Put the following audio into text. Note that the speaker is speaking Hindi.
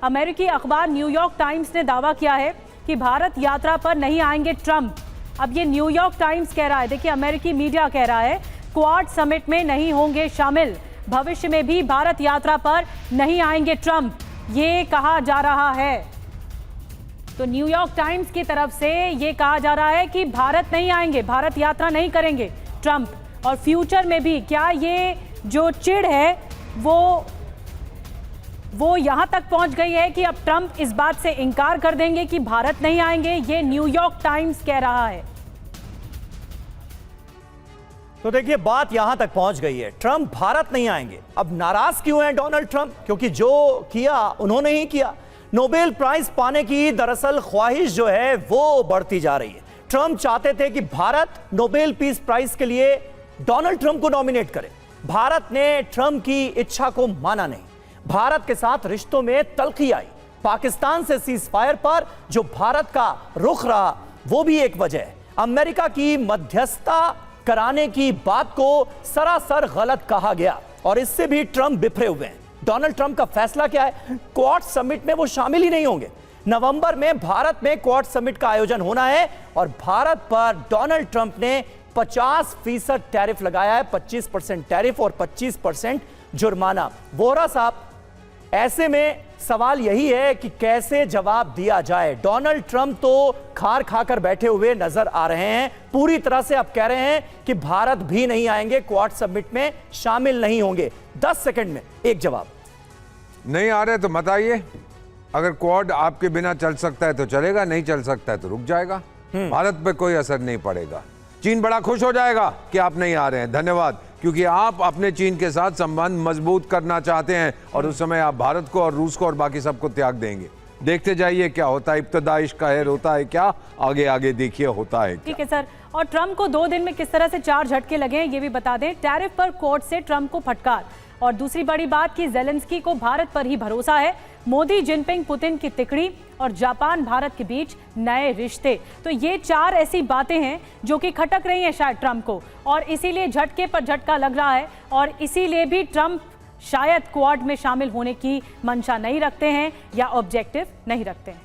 अमेरिकी अखबार न्यूयॉर्क टाइम्स ने दावा किया है कि भारत यात्रा पर नहीं आएंगे ट्रंप। अब ये न्यूयॉर्क टाइम्स कह रहा है, देखिए अमेरिकी मीडिया कह रहा है क्वाड समिट में नहीं होंगे शामिल, भविष्य में भी भारत यात्रा पर नहीं आएंगे ट्रंप, ये कहा जा रहा है। तो न्यूयॉर्क टाइम्स की तरफ से ये कहा जा रहा है कि भारत नहीं आएंगे, भारत यात्रा नहीं करेंगे ट्रंप। और फ्यूचर में भी क्या ये जो चिढ़ है वो यहां तक पहुंच गई है कि अब ट्रंप इस बात से इनकार कर देंगे कि भारत नहीं आएंगे, ये न्यूयॉर्क टाइम्स कह रहा है। तो देखिए बात यहां तक पहुंच गई है, ट्रंप भारत नहीं आएंगे। अब नाराज क्यों हैं डोनाल्ड ट्रंप? क्योंकि जो किया उन्होंने ही किया। नोबेल प्राइज पाने की दरअसल ख्वाहिश जो है वो बढ़ती जा रही है। ट्रंप चाहते थे कि भारत नोबेल पीस प्राइज के लिए डोनाल्ड ट्रंप को नॉमिनेट करे। भारत ने ट्रंप की इच्छा को माना नहीं। भारत के साथ रिश्तों में तल्खी आई। पाकिस्तान से सीज फायर पर जो भारत का रुख रहा वो भी एक वजह है। अमेरिका की मध्यस्थता कराने की बात को सरासर गलत कहा गया और इससे भी ट्रंप बिफरे हुए हैं। डोनाल्ड ट्रंप का फैसला क्या है? क्वाड समिट में वो शामिल ही नहीं होंगे। नवंबर में भारत में क्वाड समिट का आयोजन होना है और भारत पर डोनाल्ड ट्रंप ने 50% टैरिफ लगाया है, 25% टैरिफ और 25% जुर्माना। वोहरा साहब, ऐसे में सवाल यही है कि कैसे जवाब दिया जाए। डोनाल्ड ट्रंप तो खार खाकर बैठे हुए नजर आ रहे हैं, पूरी तरह से अब कह रहे हैं कि भारत भी नहीं आएंगे, क्वाड समिट में शामिल नहीं होंगे। 10 सेकंड में एक जवाब। नहीं आ रहे तो मत आइए। अगर क्वाड आपके बिना चल सकता है तो चलेगा, नहीं चल सकता है तो रुक जाएगा। भारत पे कोई असर नहीं पड़ेगा। चीन बड़ा खुश हो जाएगा कि आप नहीं आ रहे हैं, धन्यवाद, क्योंकि आप अपने चीन के साथ संबंध मजबूत करना चाहते हैं और उस समय आप भारत को और रूस को और बाकी सबको त्याग देंगे। देखते जाइए क्या होता है। इब्तदा इश्क का है, होता है क्या, आगे आगे देखिए होता है। ठीक है सर। और ट्रंप को 2 दिन में किस तरह से 4 झटके लगे हैं ये भी बता दें। टैरिफ पर क्वाड से ट्रंप को फटकार, और दूसरी बड़ी बात कि ज़ेलेंस्की को भारत पर ही भरोसा है। मोदी, जिनपिंग, पुतिन की तिकड़ी और जापान भारत के बीच नए रिश्ते। तो ये 4 ऐसी बातें हैं जो कि खटक रही हैं शायद ट्रंप को, और इसीलिए झटके पर झटका लग रहा है और इसीलिए भी ट्रंप शायद क्वाड में शामिल होने की मंशा नहीं रखते हैं या ऑब्जेक्टिव नहीं रखते हैं।